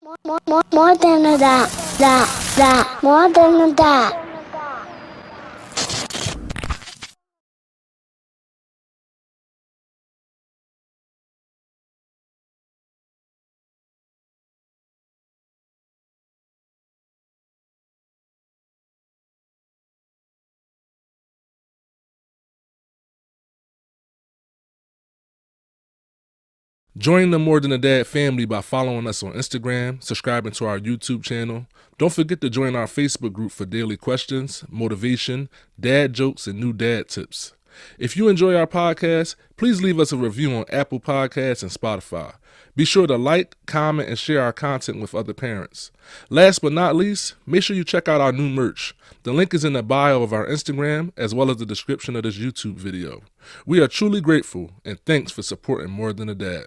More than a that, more than a that. Join the More Than a Dad family by following us on Instagram, subscribing to our YouTube channel. Don't forget to join our Facebook group for daily questions, motivation, dad jokes, and new dad tips. If you enjoy our podcast, please leave us a review on Apple Podcasts and Spotify. Be sure to like, comment, and share our content with other parents. Last but not least, make sure you check out our new merch. The link is in the bio of our Instagram as well as the description of this YouTube video. We are truly grateful, and thanks for supporting More Than a Dad.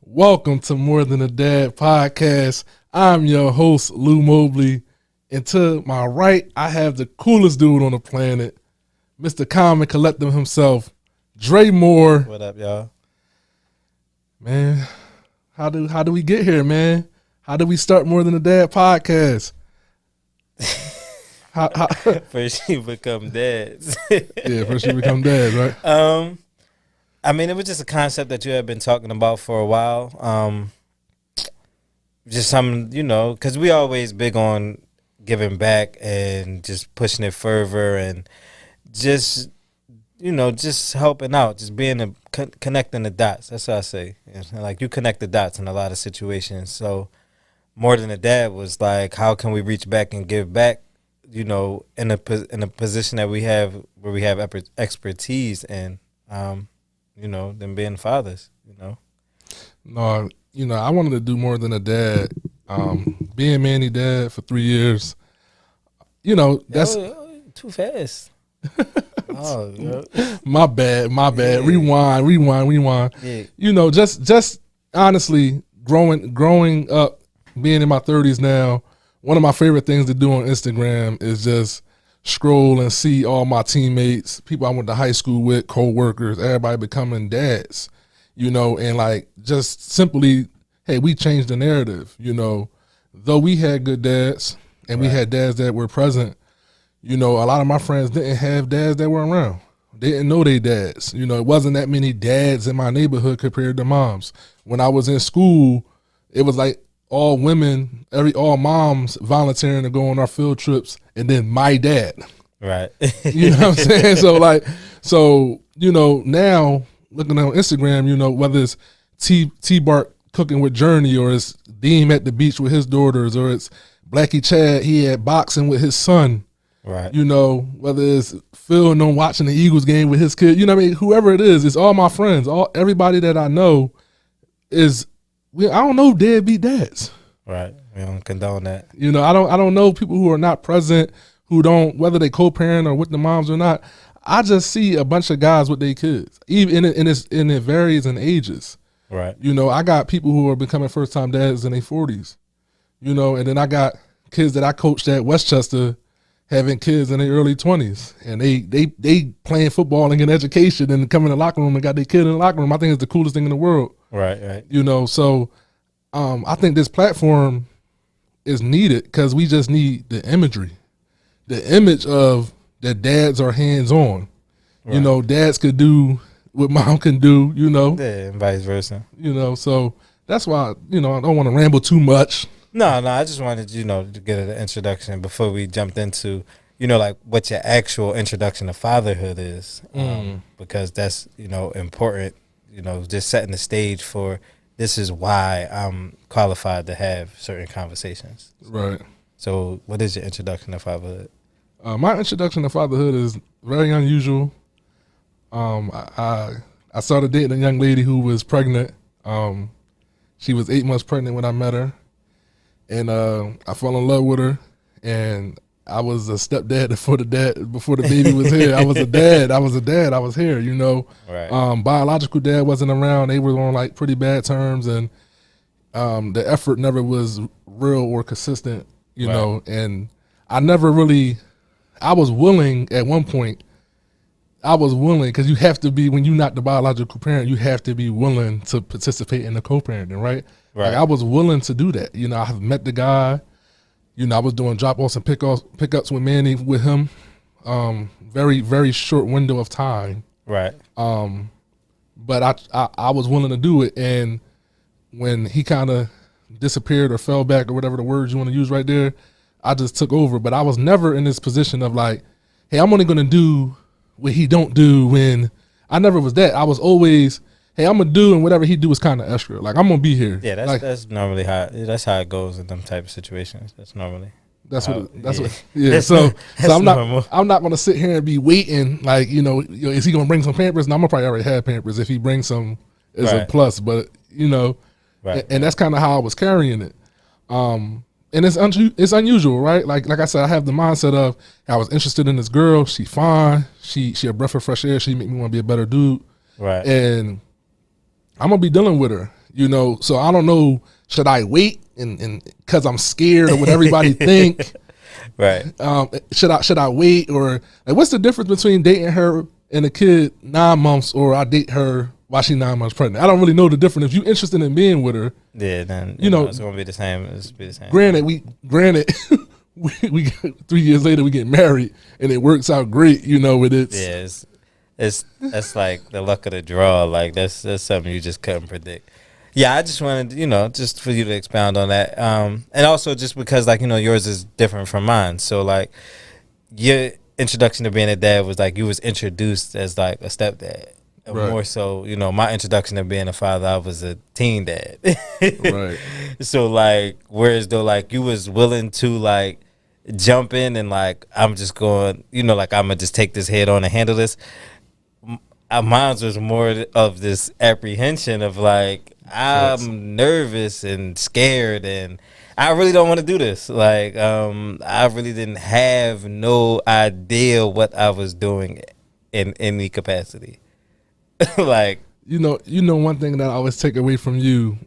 Welcome to More Than a Dad podcast. I'm your host, Lou Mobley. And to my right, I have the coolest dude on the planet, Mr. Calm and Collective himself, Dre Moore. What up, y'all? Man, how do we get here, man? How do we start More Than a Dad podcast? First you become dads. Yeah, first you become dads, right? I mean, it was just a concept that you had been talking about for a while. Just some, because we always big on giving back and just pushing it further and just, just helping out, just being connecting the dots. That's what I say. Like you connect the dots in a lot of situations. So More Than a Dad was like, how can we reach back and give back? In a position that we have where we have expertise and than being fathers, No, I wanted to do More Than a Dad. Being Manny dad for 3 years, that's too fast. my bad. Yeah. Rewind. Yeah. Just honestly, growing up, being in my 30s now, one of my favorite things to do on Instagram is just scroll and see all my teammates, people I went to high school with, co-workers, everybody becoming dads, and like just simply, hey, we changed the narrative, though we had good dads and we had dads that were present, a lot of my friends didn't have dads that were around. They didn't know they dads. It wasn't that many dads in my neighborhood compared to moms. When I was in school, it was like all women, all moms volunteering to go on our field trips, and then my dad. Right. You know what I'm saying? So now looking on Instagram, whether it's T-Bart cooking with Journey, or it's Deem at the beach with his daughters, or it's Blackie Chad, he had boxing with his son. Right. Whether it's Phil and them watching the Eagles game with his kid, whoever it is, it's all my friends, everybody that I know is, I don't know deadbeat dads. Right. We don't condone that. I don't know people who are not present, who don't, whether they co-parent or with the moms or not. I just see a bunch of guys with their kids, even and it varies in ages. Right. I got people who are becoming first-time dads in their 40s, and then I got kids that I coached at Westchester having kids in their early 20s, and they playing football and getting education and coming in the locker room and got their kid in the locker room. I think it's the coolest thing in the world. Right. So I think this platform is needed because we just need the imagery, the image of that dads are hands-on. Right. Dads could do what mom can do, Yeah, and vice versa. So that's why, I don't want to ramble too much. No, I just wanted, to get an introduction before we jumped into, like what your actual introduction to fatherhood is. Because that's, important, just setting the stage for this is why I'm qualified to have certain conversations. Right. So what is your introduction to fatherhood? My introduction to fatherhood is very unusual. I started dating a young lady who was pregnant. She was 8 months pregnant when I met her. And I fell in love with her, and I was a stepdad before the baby was here. I was a dad. I was here, Right. Biological dad wasn't around. They were on like pretty bad terms, and the effort never was real or consistent, Right. and I never really, I was willing at one point. I was willing, because you have to be, when you're not the biological parent, you have to be willing to participate in the co-parenting, right? Right. Like I was willing to do that. You know, I have met the guy. You know, I was doing drop-offs and pickups with Manny with him. Very, very short window of time. Right. But I was willing to do it. And when he kind of disappeared or fell back or whatever the words you want to use right there, I just took over. But I was never in this position of like, hey, I'm only going to do what he don't do. When I never was that. I was always, hey, I'm going to do, and whatever he do is kind of extra. Like, I'm going to be here. Yeah, that's like, that's normally how it goes in them type of situations. That's normally. That's how, what. That's yeah. what. Yeah. That's so I'm normal. not. I'm not going to sit here and be waiting. Like, you know, is he going to bring some Pampers? And I'm gonna probably already have Pampers. If he brings some, it's a Right. plus. But you know, Right. and that's kind of how I was carrying it. And it's unusual, right? Like I said, I have the mindset of I was interested in this girl. She fine. She a breath of fresh air. She make me want to be a better dude. Right. And I'm gonna be dealing with her, you know. So I don't know. Should I wait and because I'm scared of what everybody think? Right. Should I wait, or like what's the difference between dating her and a kid 9 months, or I date her while she's 9 months pregnant? I don't really know the difference. If you're interested in being with her, Yeah. Then you know it's gonna be the same. It's be the same. granted we 3 years later we get married and it works out great, you know. With it's Yeah. It's that's like the luck of the draw. Like that's something you just couldn't predict. Yeah, I just wanted, just for you to expound on that. And also just because, like, yours is different from mine. So, like, your introduction to being a dad was, like, you was introduced as, like, a stepdad. Right. More so, my introduction to being a father, I was a teen dad. Right. So, like, whereas, though, like, you was willing to, like, jump in and, like, I'm just going, like, I'm going to just take this head on and handle this. Mine was more of this apprehension of, like, I'm nervous and scared and I really don't want to do this. Like, I really didn't have no idea what I was doing in any capacity. Like, one thing that I always take away from you,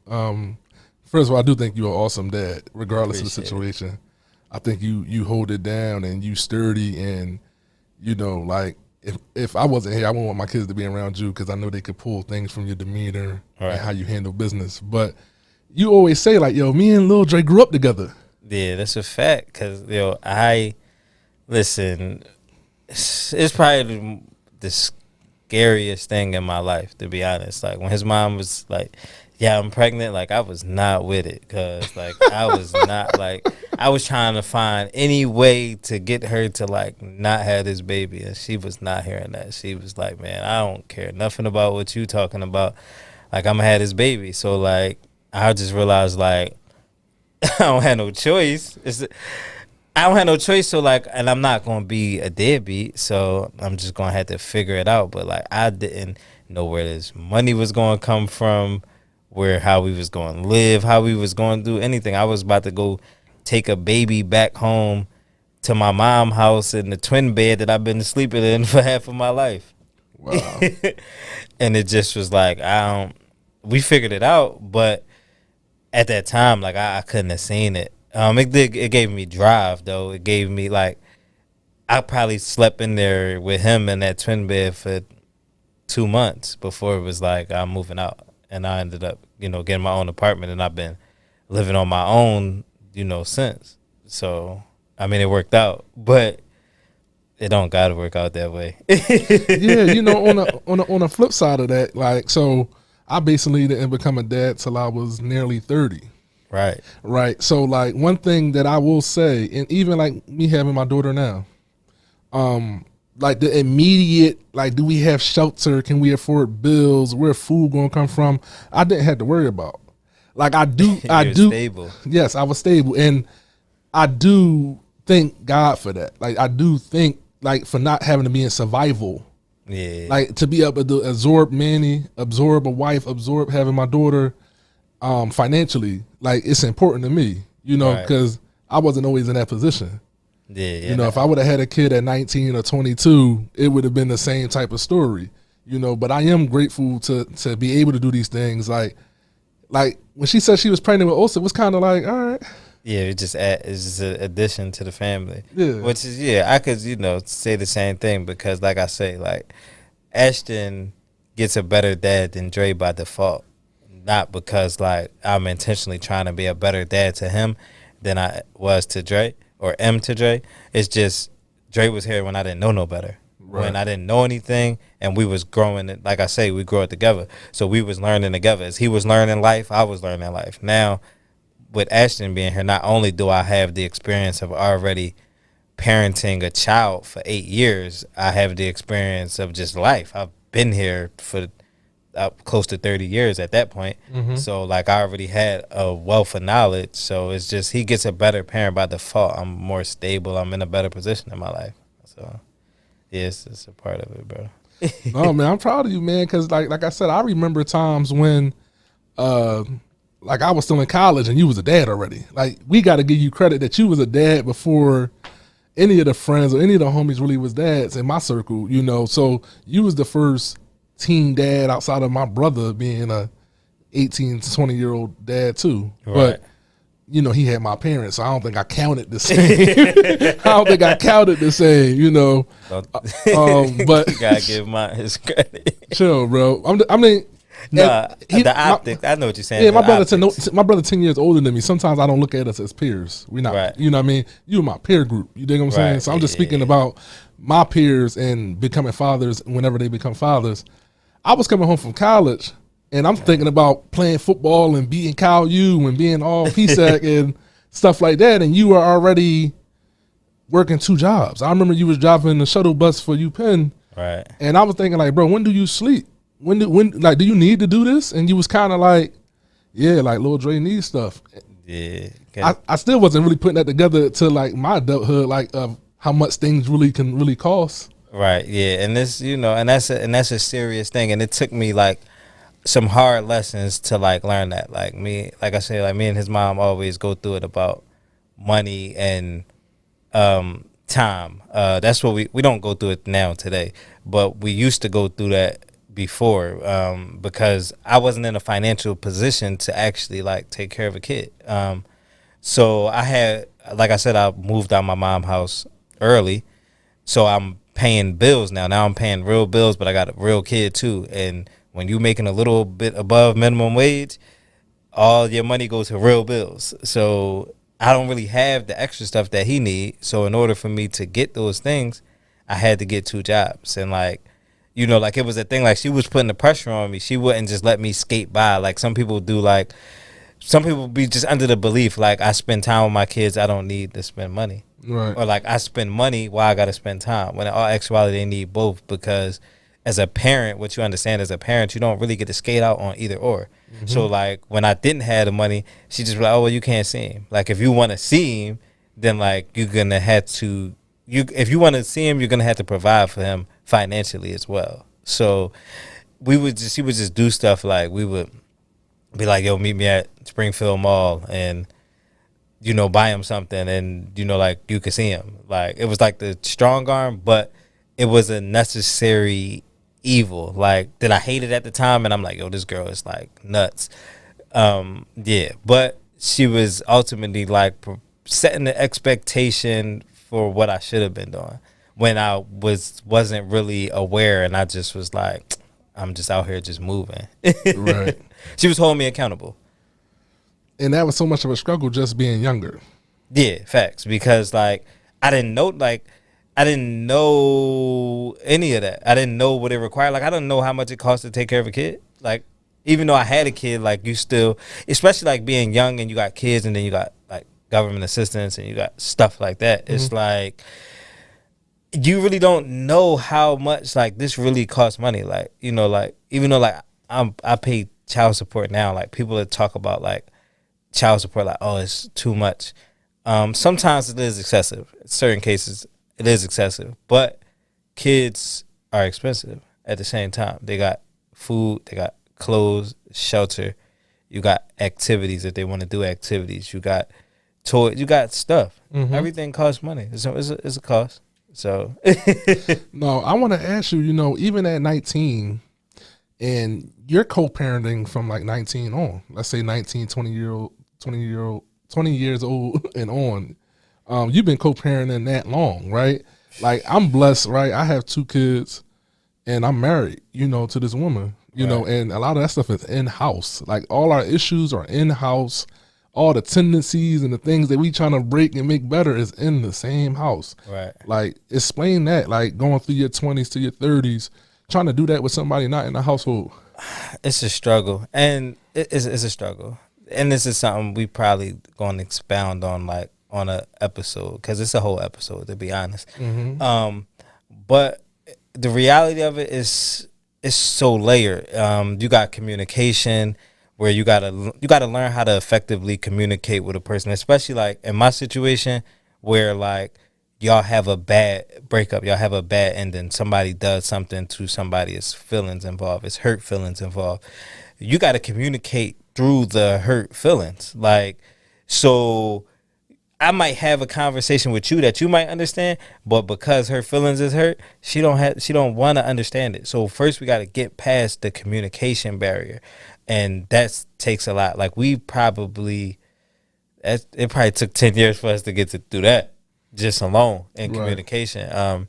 first of all, I do think you're an awesome dad, regardless of the situation. I think you hold it down and you sturdy, and like, if I wasn't here, I wouldn't want my kids to be around you, because I know they could pull things from your demeanor and how you handle business. But you always say, like, yo, me and Lil Dre grew up together. Yeah, that's a fact. Because, listen, it's probably the scariest thing in my life, to be honest. Like, when his mom was like, yeah, I'm pregnant, like, I was not with it. Because, like, I was not, like, I was trying to find any way to get her to, like, not have this baby. And she was not hearing that. She was like, man, I don't care nothing about what you talking about. Like, I'm going to have this baby. So, like, I just realized, like, I don't have no choice. I don't have no choice. So, like, and I'm not going to be a deadbeat. So, I'm just going to have to figure it out. But, like, I didn't know where this money was going to come from, how we was going to live, how we was going to do anything. I was about to go take a baby back home to my mom's house in the twin bed that I've been sleeping in for half of my life. Wow. And it just was like, we figured it out, but at that time, like, I couldn't have seen it. It gave me drive, though. It gave me, like, I probably slept in there with him in that twin bed for 2 months before it was like, I'm moving out. And I ended up, getting my own apartment, and I've been living on my own, since. So, I mean, it worked out, but it don't gotta work out that way. Yeah, on the flip side of that, like, so I basically didn't become a dad till I was nearly 30. Right. Right. So, like, one thing that I will say, and even like me having my daughter now, like the immediate, like, do we have shelter? Can we afford bills? Where food gonna come from? I didn't have to worry about. Like, I do. Stable. Yes, I was stable, and I do thank God for that. Like, I do think, like, for not having to be in survival. Yeah. Like, to be able to absorb Manny, absorb a wife, absorb having my daughter, financially. Like, it's important to me, because I wasn't always in that position. Yeah. If I would have had a kid at 19 or 22, it would have been the same type of story, but I am grateful to be able to do these things. Like when she said she was pregnant with Osa, it was kind of like, all right. Yeah, it's just an addition to the family. Yeah. Which is I could say the same thing because like I say like Ashton gets a better dad than Dre by default, not because like I'm intentionally trying to be a better dad to him than I was to Dre or am to Dre. It's just Dre was here when I didn't know no better. When Right. I didn't know anything and we was growing it, like I say, we grew it together. So we was learning together. As he was learning life, I was learning life. Now with Ashton being here, not only do I have the experience of already parenting a child for 8 years, I have the experience of just life. I've been here for close to 30 years at that point. So like I already had a wealth of knowledge. So it's just he gets a better parent by default. I'm more stable. I'm in a better position in my life. So yes, it's a part of it, bro. No, man, I'm proud of you, man, because like I said, I remember times when like I was still in college and you was a dad already. Like we got to give you credit that you was a dad before any of the friends or any of the homies really was dads in my circle, So you was the first teen dad outside of my brother being a 18 to 20-year-old dad too. Right. But he had my parents, so I don't think I counted the same. I don't think I counted the same, But You gotta give mine his credit. chill, bro. I mean, Nah, he- the my- optics. I know what you're saying. yeah, my the brother, optics. my brother 10 years older than me. Sometimes I don't look at us as peers. We not, Right. you know what I mean? You my peer group. You dig what I'm saying? Right, So I'm just yeah, speaking about my peers and becoming fathers whenever they become fathers. I was coming home from college and I'm thinking about playing football and beating Cal U and being all PSAC and stuff like that. And you were already working 2 jobs. I remember you was driving the shuttle bus for UPenn. Right. And I was thinking like, bro, when do you sleep? When do you need to do this? And you was kind of like, yeah, like Lil Dre needs stuff. Yeah. I still wasn't really putting that together to like my adulthood, like of how much things can really cost. Right. Yeah. And this, and that's a serious thing. And it took me like some hard lessons to like learn that. Like I said, like me and his mom always go through it about money and time. That's what we don't go through it now today, but we used to go through that before because I wasn't in a financial position to actually like take care of a kid. So I had, like I said, I moved out my mom's house early, so I'm paying bills now. Now I'm paying real bills, but I got a real kid too. And when you making a little bit above minimum wage, all your money goes to real bills. So I don't really have the extra stuff that he need. So in order for me to get those things, I had to get 2 jobs. And like, like it was a thing, like she was putting the pressure on me. She wouldn't just let me skate by. Like some people do, like some people be just under the belief, like I spend time with my kids, I don't need to spend money. Right. Or like I spend money, why I got to spend time? When in all actuality, they need both because as a parent, what you understand as a parent, you don't really get to skate out on either or. So like when I didn't have the money, she just was like, oh, well, you can't see him. Like if you want to see him, then like you're going to have to, if you want to see him, you're going to have to provide for him financially as well. So she would just do stuff like we would be like, yo, meet me at Springfield Mall and, buy him something and, like you could see him. Like it was like the strong arm, but it was a necessary evil. Like did I hate it at the time? And I'm like, yo, this girl is like nuts. Yeah, but she was ultimately like setting the expectation for what I should have been doing when I wasn't really aware, and I just was like, I'm just out here just moving. Right. She was holding me accountable. And that was so much of a struggle just being younger. Yeah, facts. Because like I didn't know any of that. I didn't know what it required. Like I didn't know how much it cost to take care of a kid. Like even though I had a kid, like you still, especially like being young and you got kids and then you got like government assistance and you got stuff like that. It's like you really don't know how much like this really costs money. Like like even though like I pay child support now, like people that talk about like child support, like oh it's too much. Sometimes it is excessive. In certain cases it is excessive, but kids are expensive at the same time. They got food, they got clothes, shelter, you got activities if they want to do activities, you got toys, you got stuff. Everything costs money. It's a cost. So No, I want to ask you, even at 19 and you're co-parenting from like 19 on, let's say 19, 20-year-old 20 years old and on, you've been co-parenting that long, right? Like I'm blessed, right? I have 2 kids and I'm married, to this woman, and a lot of that stuff is in-house. Like all our issues are in-house. All the tendencies and the things that we trying to break and make better is in the same house. Right. Like explain that, like going through your 20s to your 30s, trying to do that with somebody not in the household. It's a struggle, and it's a struggle, and this is something we probably going to expound on, like on a episode, because it's a whole episode, to be honest. But the reality of it is, it's so layered. You got communication, where you gotta learn how to effectively communicate with a person, especially like in my situation where like y'all have a bad breakup, y'all have a bad ending, somebody does something to somebody, it's feelings involved, it's hurt feelings involved. You got to communicate through the hurt feelings. Like, so I might have a conversation with you that you might understand, but because her feelings is hurt, she don't want to understand it. So first we got to get past the communication barrier. And that takes a lot. Like it probably took 10 years for us to get through that just alone in communication.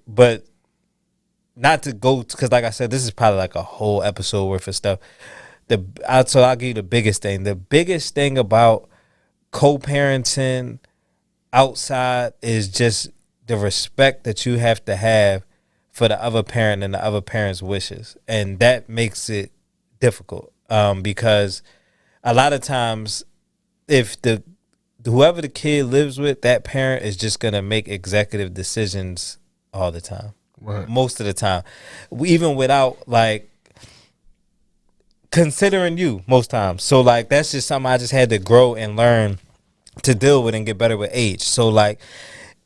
But not to go, because like I said, this is probably like a whole episode worth of stuff. So I'll give you the biggest thing. The biggest thing about co-parenting outside is just the respect that you have to have for the other parent and the other parent's wishes. And that makes it difficult, because a lot of times if whoever the kid lives with, that parent is just gonna make executive decisions all the time, most of the time, even without like considering you most times. So like that's just something I just had to grow and learn to deal with and get better with age. So like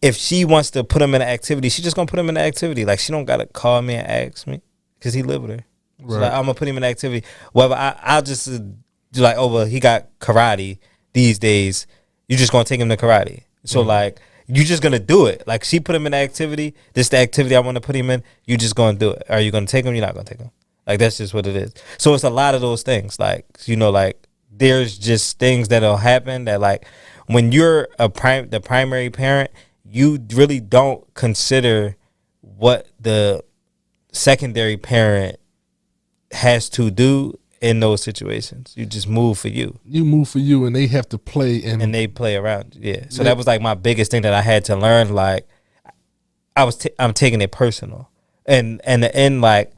if she wants to put him in an activity, she just gonna put him in an activity. Like she don't gotta call me and ask me, because he live with her. So like, I'm gonna put him in an activity. Whether I'll just do like, oh well, he got karate these days. You just gonna take him to karate. So like you just gonna do it. Like she put him in an activity. This the activity I want to put him in. You just gonna do it. Are you gonna take him? You're not gonna take him. Like that's just what it is. So it's a lot of those things. Like like there's just things that'll happen that like when you're the primary parent, you really don't consider what the secondary parent has to do in those situations. You just move for you. You move for you, and they have to play and they play around. Yeah. So that was like my biggest thing that I had to learn. Like I'm taking it personal, and the end, like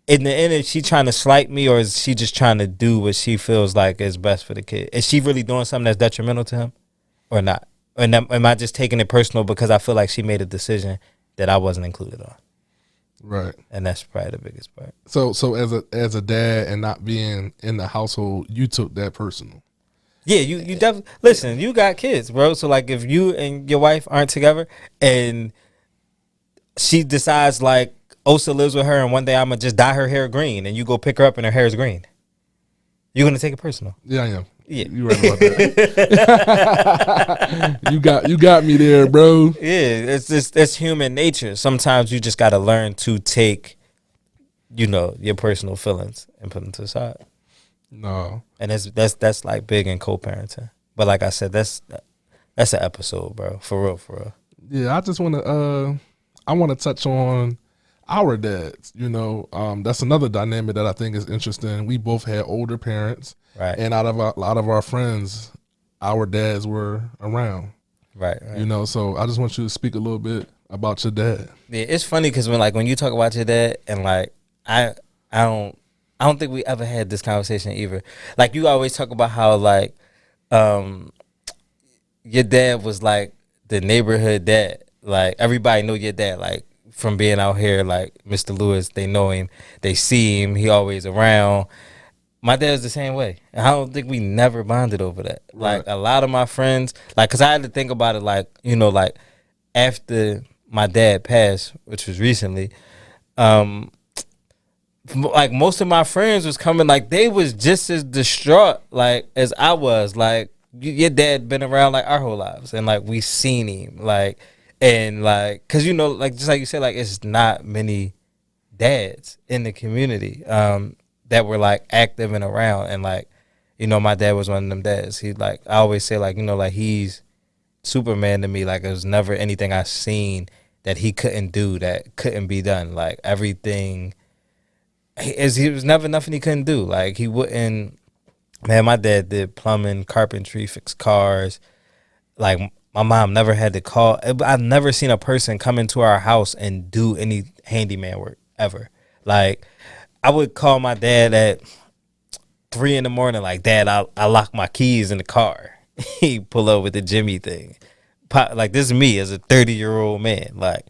in the end, is she trying to slight me, or is she just trying to do what she feels like is best for the kid? Is she really doing something that's detrimental to him, or not? And am I just taking it personal because I feel like she made a decision that I wasn't included on? Right. And that's probably the biggest part. So as a dad and not being in the household, you took that personal. Yeah, you definitely listen, you got kids, bro. So like if you and your wife aren't together and she decides like Osa lives with her and one day I'm gonna just dye her hair green and you go pick her up and her hair is green, you're gonna take it personal. Yeah, I am. Yeah, you right about that. you got me there, bro. Yeah, it's human nature. Sometimes you just got to learn to take, your personal feelings and put them to the side. No, and that's like big in co-parenting. But like I said, that's an episode, bro. For real, for real. Yeah, I just want to touch on our dads. That's another dynamic that I think is interesting. We both had older parents. Right. And a lot of our friends, our dads were around. Right. So I just want you to speak a little bit about your dad. Yeah, it's funny because when you talk about your dad and like I don't think we ever had this conversation either. Like you always talk about how like your dad was like the neighborhood dad. Like everybody knew your dad, like from being out here, like Mr. Lewis, they know him, they see him, he always around. My dad's the same way. I don't think we never bonded over that. Right. Like a lot of my friends, like, cause I had to think about it, like, like after my dad passed, which was recently, like most of my friends was coming, like they was just as distraught, like as I was. Like your dad been around like our whole lives, and like we seen him, like, and like, cause like just like you said, like it's not many dads in the community. That were like active and around, and like, you know, my dad was one of them dads. He like, I always say like, you know, like he's Superman to me. Like, there was never anything I seen that he couldn't do, that couldn't be done. Like, everything, he was never nothing he couldn't do. Like, he wouldn't, man, my dad did plumbing, carpentry, fixed cars. Like, my mom never had to call. I've never seen a person come into our house and do any handyman work ever. Like, I would call my dad at 3 in the morning, like, Dad, I lock my keys in the car. He pull up with the Jimmy thing. Pop, like, this is me as a 30-year-old man. Like,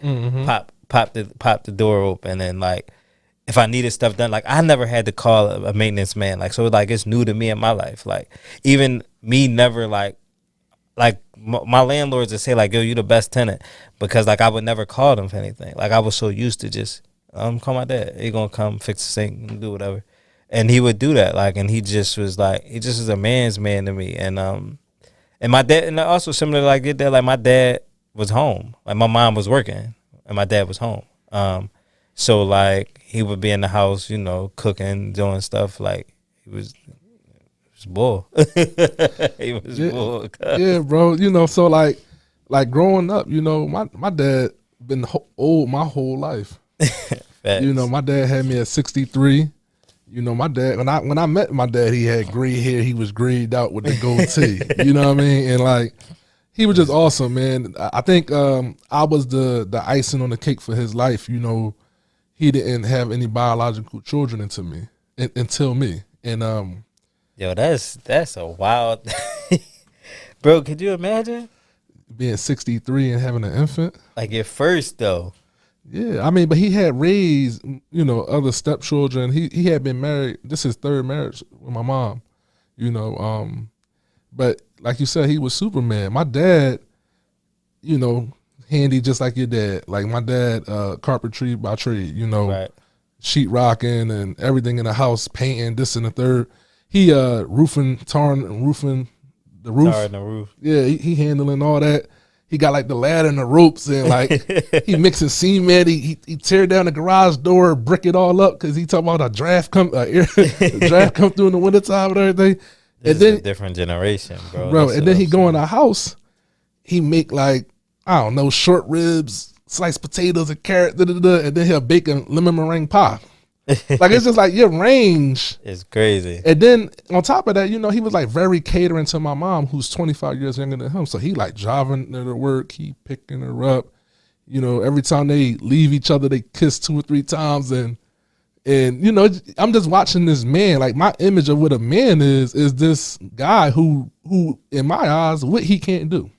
pop the door open, and like, if I needed stuff done, like, I never had to call a maintenance man. Like, so like, it's new to me in my life. Like, even me never like my landlords would say like, yo, you the best tenant, because like I would never call them for anything. Like, I was so used to just call my dad. He gonna come fix the sink and do whatever. And he would do that, like, and he just was a man's man to me. And my dad, and also similar to like your dad, like my dad was home, like my mom was working, and my dad was home. So like he would be in the house, you know, cooking, doing stuff. Like he was bull. He was bull. Yeah, bro. You know, so like growing up, you know, my dad been old my whole life. You know, my dad had me at 63. You know, my dad, when I met my dad, he had gray hair. He was grayed out with the goatee. You know what I mean? And like, he was just awesome, man. I think I was the icing on the cake for his life. You know, he didn't have any biological children until me. And yo, that's a wild, bro. Could you imagine being 63 and having an infant? Like, your first though. Yeah, I mean, but he had raised, you know, other stepchildren. He had been married. This is his third marriage with my mom, you know. But like you said, he was Superman. My dad, you know, handy just like your dad. Like my dad, carpentry by trade, you know, Right. sheet rocking and everything in the house, painting this and the third. He tarring the roof. Tarring the roof. Yeah, he handling all that. He got like the ladder and the ropes, and like he mixing cement. He tear down the garage door, brick it all up because he talking about a draft come through in the wintertime and everything. This and is then a different generation, bro. bro, That's and what then he I'm go in saying. our house. He make like, I don't know, short ribs, sliced potatoes, and carrot, and then he'll bake a lemon meringue pie. Like, it's just like your range. It's crazy. And then on top of that, you know, he was like very catering to my mom, who's 25 years younger than him. So he like driving her to work, he picking her up. You know, every time they leave each other, they kiss 2 or 3 times. And you know, I'm just watching this man. Like, my image of what a man is this guy who in my eyes, what he can't do.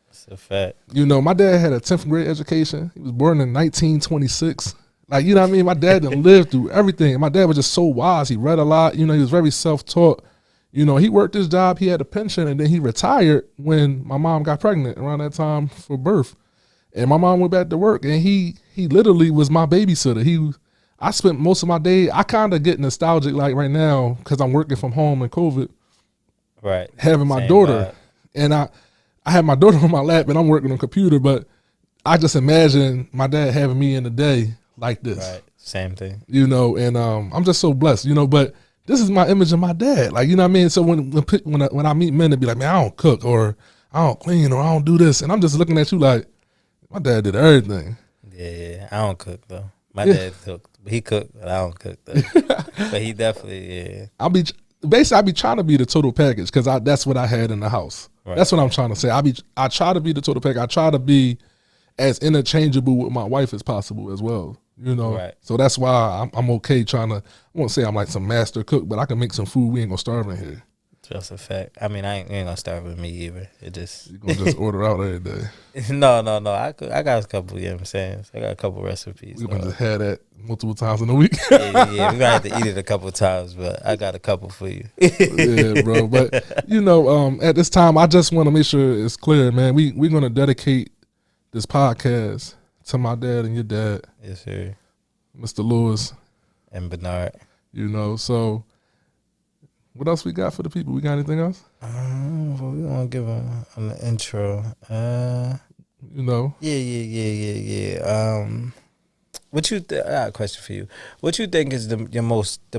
It's a fact. You know, my dad had a 10th grade education. He was born in 1926. Like, you know what I mean? My dad done lived through everything. And my dad was just so wise. He read a lot. You know, he was very self-taught. You know, he worked his job. He had a pension. And then he retired when my mom got pregnant around that time for birth. And my mom went back to work. And he literally was my babysitter. I spent most of my day, I kind of get nostalgic like right now because I'm working from home in COVID. Right. Having my Same daughter. vibe. And I had my daughter on my lap and I'm working on a computer. But I just imagine my dad having me in the day like this. Right. Same thing. You know, and I'm just so blessed, you know, but this is my image of my dad. Like, you know what I mean? So when I meet men, they be like, man, I don't cook, or I don't clean, or I don't do this. And I'm just looking at you like, my dad did everything. Yeah. I don't cook though. My dad cooked. He cooked, but I don't cook though. But he definitely, yeah. I be trying to be the total package because that's what I had in the house. Right. That's what I'm trying to say. I try to be the total package. I try to be as interchangeable with my wife as possible as well. You know, Right. So that's why I'm okay trying to. I won't say I'm like some master cook, but I can make some food. We ain't gonna starve in here. Just a fact. I mean, I ain't gonna start with me either. It just You gonna just order out every day. no. I got a couple. You know what I'm saying? I got a couple recipes. We gonna just have that multiple times in a week. yeah. We gonna have to eat it a couple times, but I got a couple for you. Yeah, bro. But you know, at this time, I just want to make sure it's clear, man. We're gonna dedicate this podcast to my dad and your dad, Yes, sir. Mr. Lewis. And Bernard. You know, so what else we got for the people? We got anything else? Well, we gonna give an intro. You know, Yeah. What you? I got a question for you. What you think is the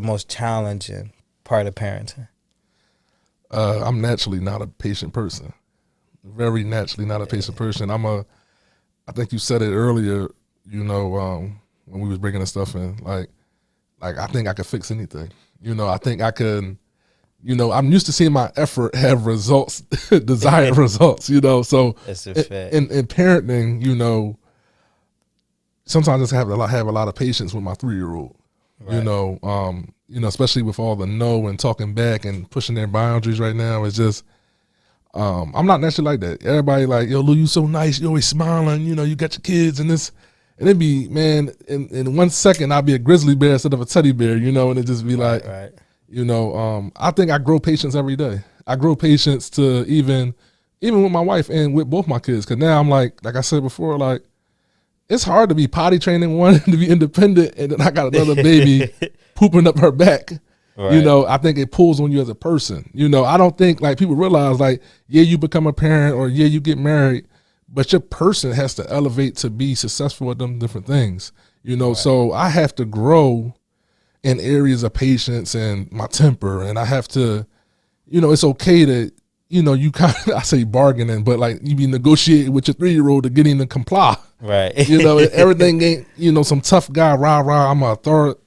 most challenging part of parenting? I'm naturally not a patient person. Very naturally not a patient person. I think you said it earlier, when we was bringing the stuff in, like I think I could fix anything. I think I can, I'm used to seeing my effort have results, desired results, so That's a fact. in parenting, sometimes I just have a lot of patience with my 3-year-old, Right. Especially with all the no and talking back and pushing their boundaries right now. It's just, I'm not naturally like that. Everybody like, yo, Lou, you so nice. You always smiling. You got your kids and this. And it'd be, man, in 1 second, I'd be a grizzly bear instead of a teddy bear, and it'd just be like, Right. I think I grow patience every day. I grow patience to even with my wife and with both my kids. Cause now I'm like I said before, like, it's hard to be potty training one to be independent. And then I got another baby pooping up her back. Right. I think it pulls on you as a person. I don't think like people realize like, yeah, you become a parent or yeah, you get married, but your person has to elevate to be successful at them different things. Right. So I have to grow in areas of patience and my temper, and I have to, it's okay to, you kind of, I say bargaining, but like you be negotiating with your 3-year-old to get him to comply. Right. Everything ain't, some tough guy, rah, I'm a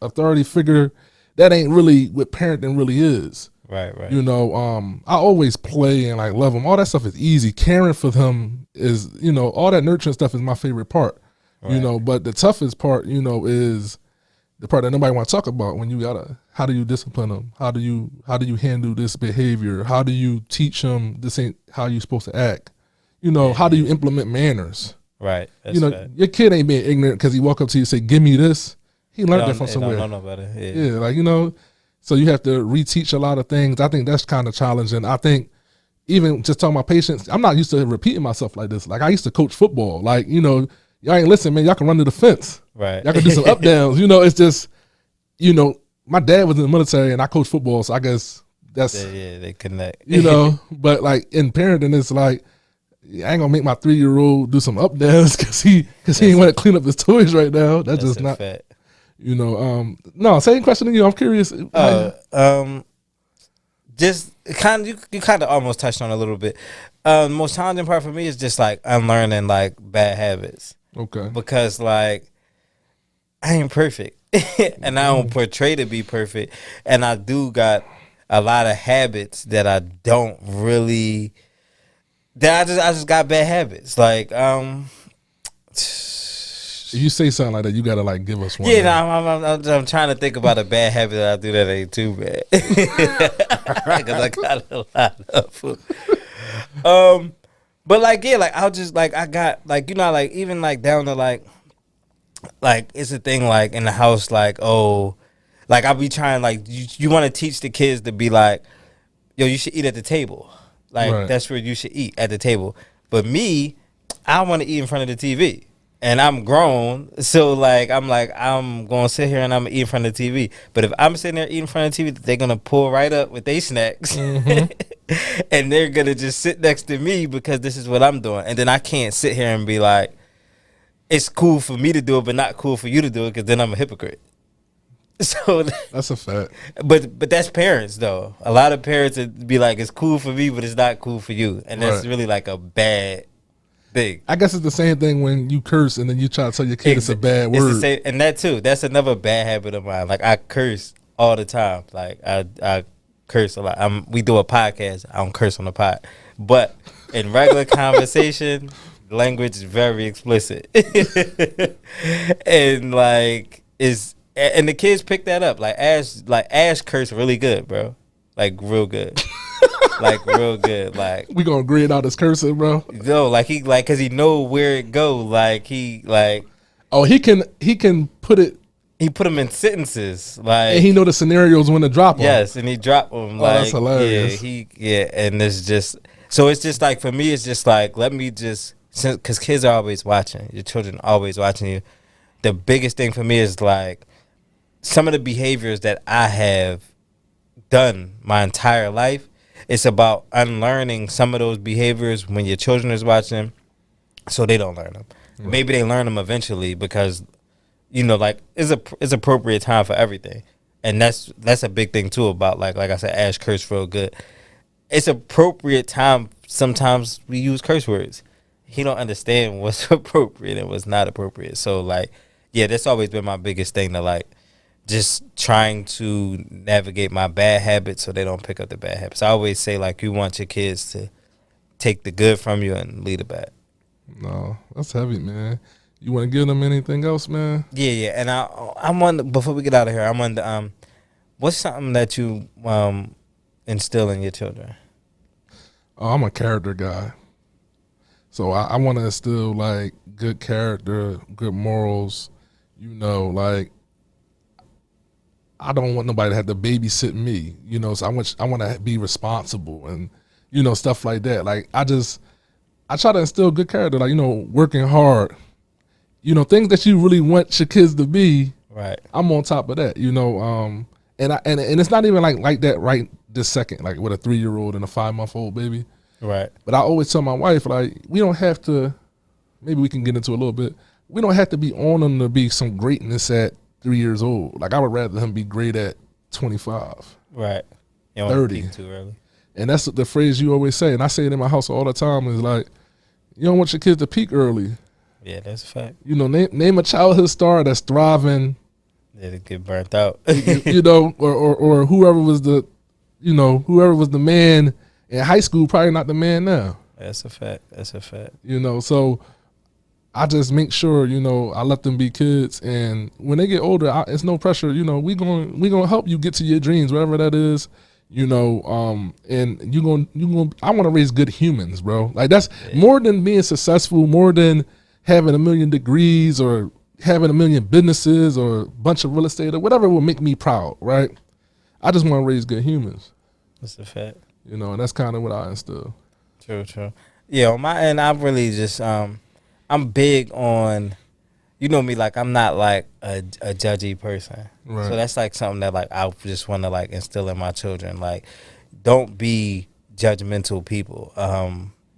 authority figure. That ain't really what parenting really is. Right. I always play and like love him. All that stuff is easy. Caring for him is, all that nurturing stuff is my favorite part. Right. But the toughest part, is the part that nobody want to talk about. When how do you discipline them? How do you handle this behavior? How do you teach them this ain't how you supposed to act? How do you implement manners? Right. That's fact. Your kid ain't being ignorant because he walk up to you and say, "Give me this." He learned that from They somewhere. don't know about it. Yeah, so you have to reteach a lot of things. I think that's kind of challenging. I think even just talking about patience, I'm not used to repeating myself like this. Like I used to coach football. Like, y'all ain't listen, man, y'all can run to the fence. Right. Y'all can do some up downs. It's just, my dad was in the military and I coached football, so I guess that's they connect. But like in parenting, it's like I ain't gonna make my 3-year-old do some up downs because he ain't want to clean up his toys right now. That's just not fact. No, same question to you. I'm curious. Just kind of you kind of almost touched on it a little bit. The most challenging part for me is just like unlearning like bad habits. Okay. Because like I ain't perfect, and I don't portray to be perfect, and I do got a lot of habits that I don't really. That I just got bad habits. Like If you say something like that, you gotta like give us one. Yeah, no, I'm trying to think about a bad habit that I do that ain't too bad because I got a lot of them. But like yeah, like I'll just like I got like like even like down to like it's a thing like in the house like like I'll be trying like you want to teach the kids to be like yo you should eat at the table like Right. That's where you should eat at the table. But me, I want to eat in front of the TV. And I'm grown, so like I'm gonna sit here and I'm gonna eat in front of the TV. But if I'm sitting there eating in front of the TV, they're gonna pull right up with their snacks, and they're gonna just sit next to me because this is what I'm doing. And then I can't sit here and be like, it's cool for me to do it, but not cool for you to do it, because then I'm a hypocrite. So that's a fact. But that's parents though. A lot of parents would be like, it's cool for me, but it's not cool for you, and that's Right. really like a bad thing. I guess it's the same thing when you curse and then you try to tell your kid it's a bad It's word. the same, and that too. That's another bad habit of mine. Like I curse all the time. Like I curse a lot. We do a podcast. I don't curse on the pod, but in regular conversation, language is very explicit, and like and the kids pick that up. Like Ash curse really good, bro. Like real good. Like real good. Like We gonna grade out his cursing, bro. no, like he like because he know where it go. Like he like Oh, he can put it, he put them in sentences. Like and he know the scenarios when to drop them. yes, and he dropped them. Oh, Like that's hilarious. and it's just so it's just like for me, it's just like let me just because kids are always watching. Your children are always watching you. The biggest thing for me is like some of the behaviors that I have done my entire life. It's about unlearning some of those behaviors when your children is watching, so they don't learn them. Right. Maybe they learn them eventually because, like it's appropriate time for everything, and that's a big thing too about like I said, Ash curse real good. it's appropriate time. Sometimes we use curse words. He don't understand what's appropriate and what's not appropriate. So like, yeah, that's always been my biggest thing to like, just trying to navigate my bad habits so they don't pick up the bad habits. I always say like, you want your kids to take the good from you and leave the bad. No, that's heavy, man. You want to give them anything else, man? Yeah. And I'm on, before we get out of here, I'm on the, what's something that you instill in your children? Oh, I'm a character guy. So I want to instill like good character, good morals. You know, like I don't want nobody to have to babysit me. You know, so I want to be responsible and you know stuff like that. Like I try to instill good character, like you know, working hard. You know, things that you really want your kids to be. Right. I'm on top of that. You know, and it's not even like that right this second. Like with a 3-year-old and a 5-month-old baby. Right. But I always tell my wife, like, we don't have to, maybe we can get into a little bit, we don't have to be on them to be some greatness at 3 years old. Like, I would rather him be great at 25. Right. You don't 30. peak too early. And that's the phrase you always say, and I say it in my house all the time, is like, you don't want your kids to peak early. Yeah, that's a fact. You know, name a childhood star that's thriving. Yeah, they get burnt out. You know, or whoever was the man in high school, probably not the man now. That's a fact. That's a fact. You know, so I just make sure, you know, I let them be kids, and when they get older, it's no pressure. You know, we gonna help you get to your dreams, whatever that is. You know, and you gonna. I want to raise good humans, bro. Like that's more than being successful, more than having 1 million degrees or having 1 million businesses or a bunch of real estate or whatever will make me proud, right? I just want to raise good humans. That's a fact. You know, and that's kind of what I instill. True. Yeah, on my end, I really just I'm big on, you know me, like I'm not like a judgy person. Right. So that's like something that like I just want to like instill in my children. Like, don't be judgmental people.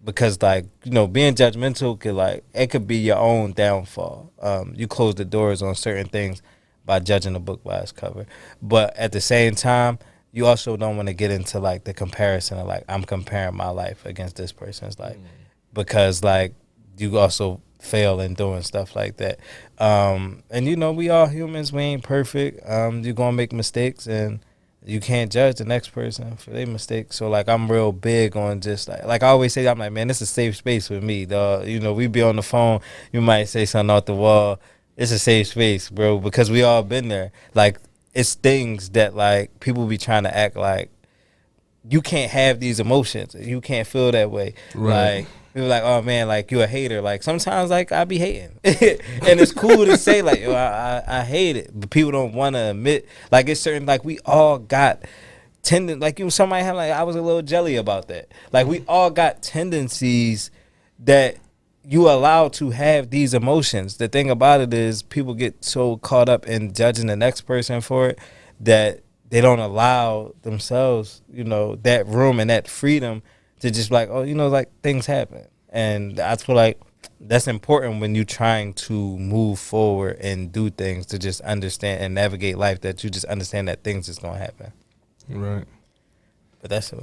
Because like, you know, being judgmental could like, it could be your own downfall. You close the doors on certain things by judging a book by its cover. But at the same time, you also don't want to get into like the comparison of like, I'm comparing my life against this person's life, because like you also fail in doing stuff like that. And you know, we all humans, we ain't perfect. You're gonna make mistakes, and you can't judge the next person for their mistakes. So like, I'm real big on just like I always say, I'm like, man, this is a safe space with me, dog. You know, we be on the phone, you might say something off the wall. It's a safe space, bro, because we all been there. Like, it's things that like people be trying to act like you can't have these emotions, you can't feel that way. Right. Like, people like, oh man, like you a hater. Like sometimes like I be hating, and it's cool to say like, yo, I hate it, but people don't want to admit. Like, it's certain, like we all got like you, somebody had like, I was a little jelly about that. Like, we all got tendencies that you allowed to have these emotions. The thing about it is people get so caught up in judging the next person for it that they don't allow themselves, you know, that room and that freedom to just like, oh, you know, like things happen. And I feel like that's important when you're trying to move forward and do things, to just understand and navigate life, that you just understand that things is going to happen. Right. But that's it.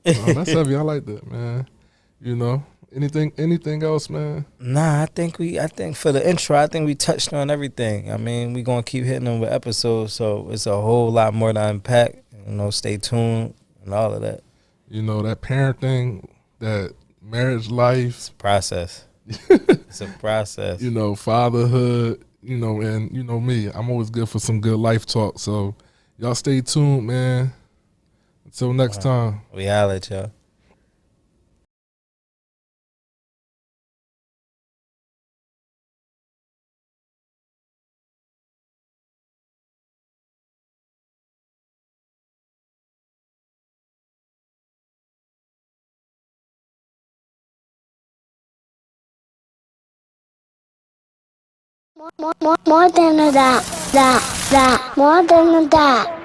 Oh, that's heavy. I like that, man. You know, anything else, man? Nah, I think for the intro, I think we touched on everything. I mean, we gonna keep hitting them with episodes, so it's a whole lot more to unpack. You know, stay tuned and all of that. You know, that parenting, that marriage life. It's a process. It's a process. You know, fatherhood, you know, and you know me, I'm always good for some good life talk. So y'all stay tuned, man. Until next time. We holla at y'all. More than that. More than that.